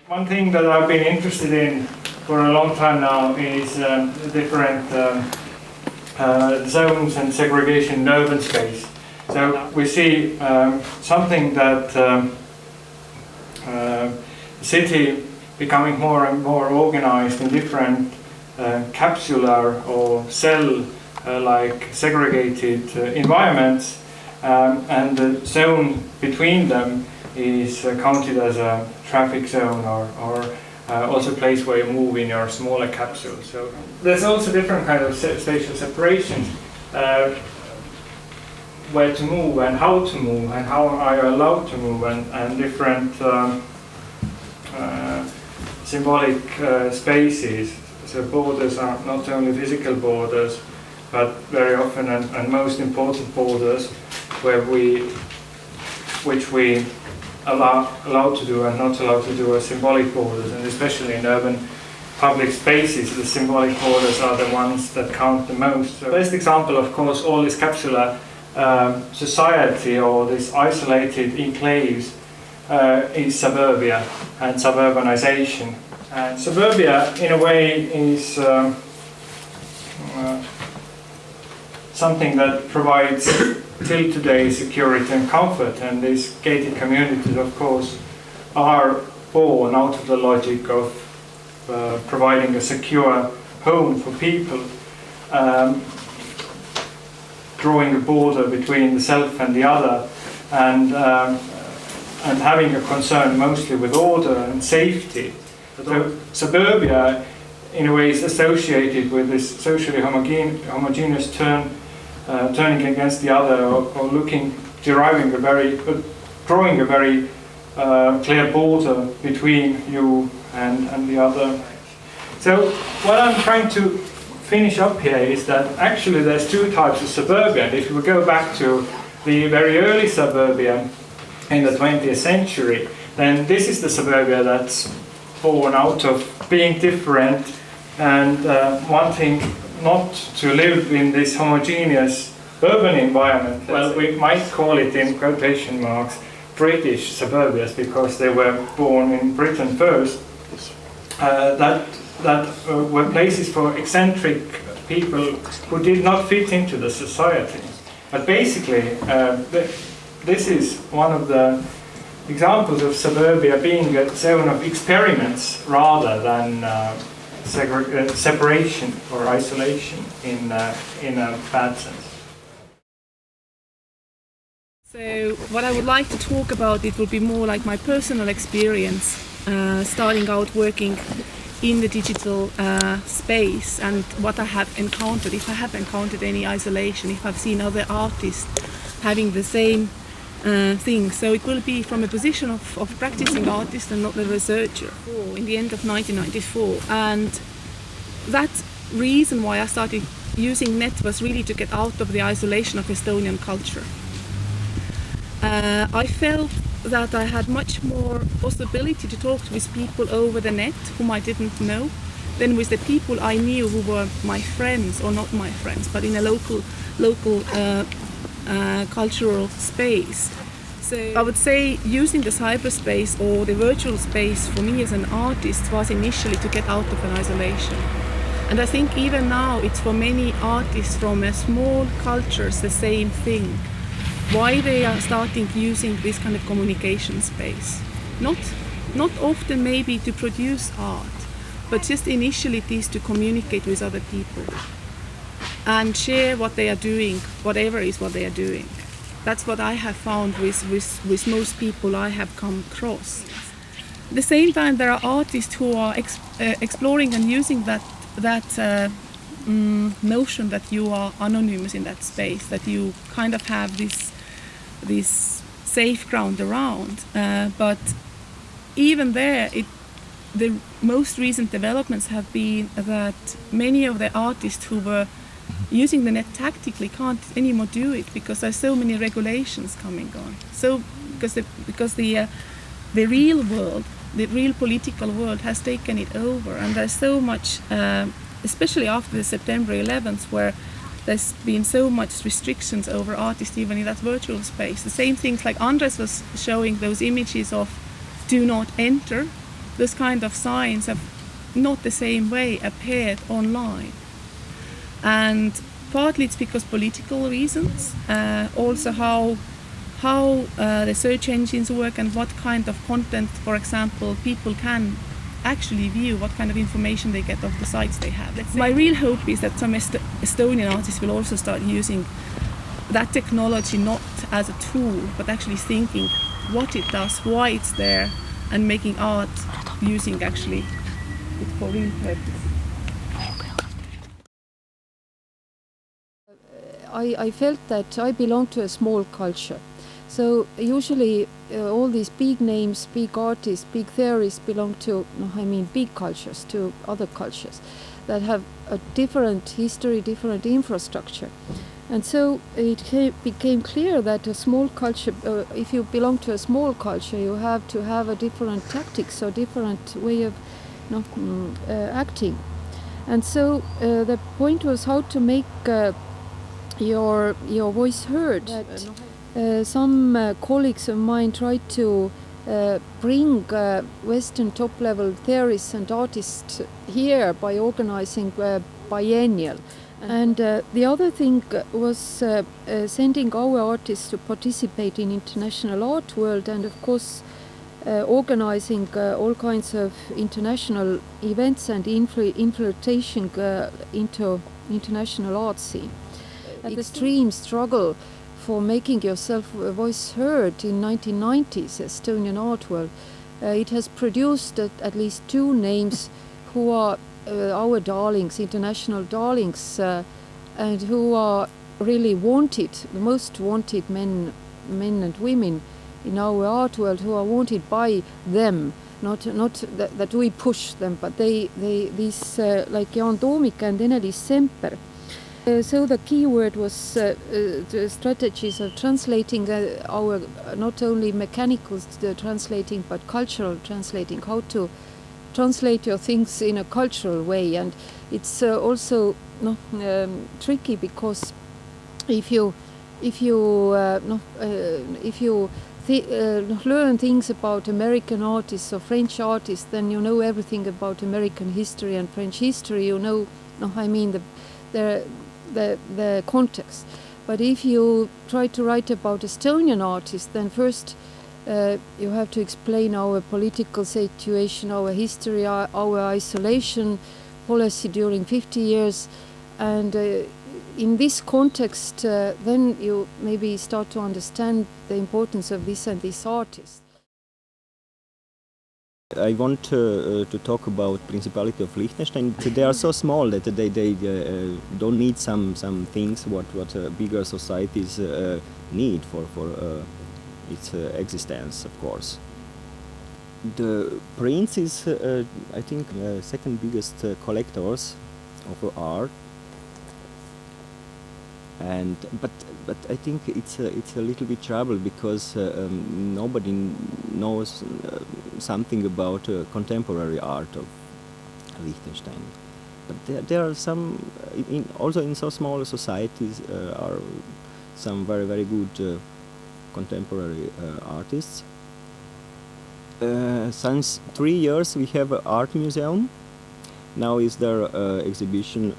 One thing that I've been interested in for a long time now is different zones and segregation in urban space. So we see something that the city becoming more and more organized in different capsular or cell-like segregated environments, and the zone between them is counted as a traffic zone or also a place where you move in your smaller capsule. So there's also different kind of spatial separations, where to move and how to move and how are you allowed to move, and different symbolic spaces. So borders are not only physical borders, but very often and most important borders which we allowed to do and not allowed to do are symbolic borders, and especially in urban public spaces, the symbolic borders are the ones that count the most. So best example, of course, all this capsular society or these isolated enclaves is suburbia and suburbanization. And suburbia, in a way, is something that provides till today security and comfort, and these gated communities, of course, are born out of the logic of providing a secure home for people, drawing a border between the self and the other, and having a concern mostly with order and safety. So suburbia, in a way, is associated with this socially homogeneous turning against the other, or drawing a very clear border between you and the other. So what I'm trying to finish up here is that actually there's two types of suburbia. And if we go back to the very early suburbia in the 20th century, then this is the suburbia that's born out of being different and wanting not to live in this homogeneous urban environment. Well, we might call it, in quotation marks, British suburbias, because they were born in Britain first. That were places for eccentric people who did not fit into the society. But basically, this is one of the examples of suburbia being a zone of experiments rather than separation or isolation in a bad sense. So what I would like to talk about, it will be more like my personal experience starting out working in the digital space, and what I have encountered, if I have encountered any isolation, if I've seen other artists having the same thing. So it will be from a position of practicing artist and not a researcher in the end of 1994. And that reason why I started using net was really to get out of the isolation of Estonian culture. I felt that I had much more possibility to talk with people over the net whom I didn't know than with the people I knew who were my friends, or not my friends, but in a local cultural space. So I would say using the cyberspace or the virtual space for me as an artist was initially to get out of an isolation. And I think even now it's for many artists from a small cultures the same thing. Why they are starting using this kind of communication space. Not often maybe to produce art, but just initially it is to communicate with other people and share what they are doing, whatever is what they are doing. That's what I have found with most people I have come across. At the same time, there are artists who are exploring and using that notion that you are anonymous in that space, that you kind of have this safe ground around. But even there, the most recent developments have been that many of the artists who were using the net tactically can't anymore do it because there's so many regulations coming on. So because the real world, the real political world has taken it over, and there's so much, especially after the September 11th, where there's been so much restrictions over artists even in that virtual space. The same things like Andres was showing those images of do not enter, those kind of signs have not the same way appeared online. And partly it's because political reasons, also how the search engines work and what kind of content, for example, people can actually view, what kind of information they get off the sites they have. My real hope is that some Estonian artists will also start using that technology not as a tool, but actually thinking what it does, why it's there, and making art using actually it for real purpose. I felt that I belong to a small culture. So usually all these big names, big artists, big theorists belong to, big cultures, to other cultures that have a different history, different infrastructure. And so it became clear that a small culture, if you belong to a small culture, you have to have a different tactics or different way of acting. And so the point was how to make your voice heard. Some colleagues of mine tried to bring Western top-level theorists and artists here by organizing biennial. And the other thing was sending our artists to participate in international art world, and of course organizing all kinds of international events and infiltration into international art scene. Extreme struggle for making yourself a voice heard in 1990s Estonian art world. It has produced at least two names who are our darlings, international darlings, and who are really wanted, the most wanted men and women in our art world, who are wanted by them, not that we push them, but these like Jaan Toomik and Ene-Liis Semper. So the key word was the strategies of translating our, not only mechanical translating, but cultural translating, how to translate your things in a cultural way. And it's also tricky, because if you learn things about American artists or French artists, then you know everything about American history and French history. You know, the context. But if you try to write about Estonian artists, then first you have to explain our political situation, our history, our isolation policy during 50 years. And in this context, then you maybe start to understand the importance of this and this artist. I want to talk about Principality of Liechtenstein. They are so small that they don't need some things what bigger societies need for its existence, of course. The Prince is, I think, second biggest collectors of art. And but I think it's a little bit trouble, because nobody knows something about contemporary art of Liechtenstein. But there are some, also in so small societies, are some very good contemporary artists. Since 3 years we have an art museum. Now is there exhibition.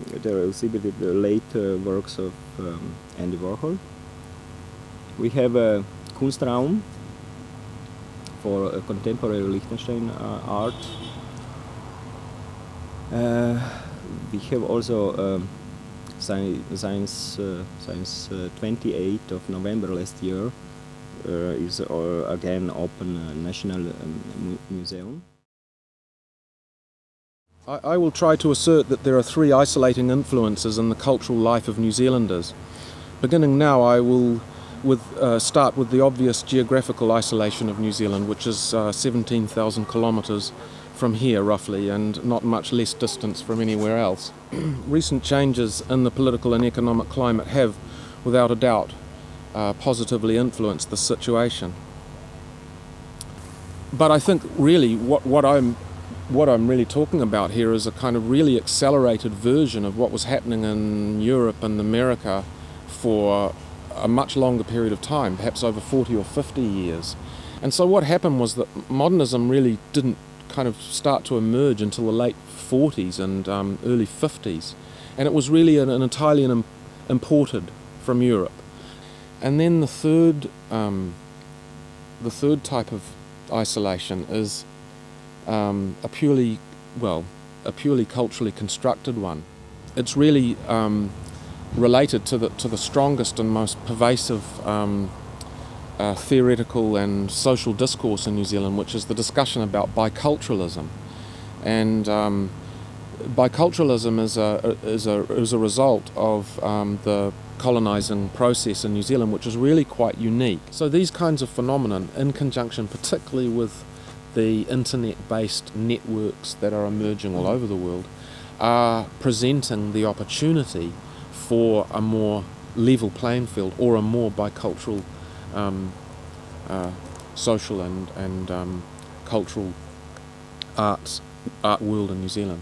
There are exhibited the late works of Andy Warhol. We have a Kunstraum for contemporary Liechtenstein art. We have also Science 28th of November last year is again open National Museum. I will try to assert that there are three isolating influences in the cultural life of New Zealanders. Beginning now, I will start with the obvious geographical isolation of New Zealand, which is 17,000 kilometres from here roughly, and not much less distance from anywhere else. Recent changes in the political and economic climate have, without a doubt, positively influenced the situation. But I think really what I'm really talking about here is a kind of really accelerated version of what was happening in Europe and America for a much longer period of time, perhaps over 40 or 50 years. And so what happened was that modernism really didn't kind of start to emerge until the late 40s and early 50s. And it was really an entirely imported from Europe. And then the third type of isolation is a purely culturally constructed one. It's really related to the strongest and most pervasive theoretical and social discourse in New Zealand, which is the discussion about biculturalism. And biculturalism is a result of the colonising process in New Zealand, which is really quite unique. So these kinds of phenomenon, in conjunction particularly with the internet-based networks that are emerging all over the world, are presenting the opportunity for a more level playing field or a more bicultural social and cultural art world in New Zealand.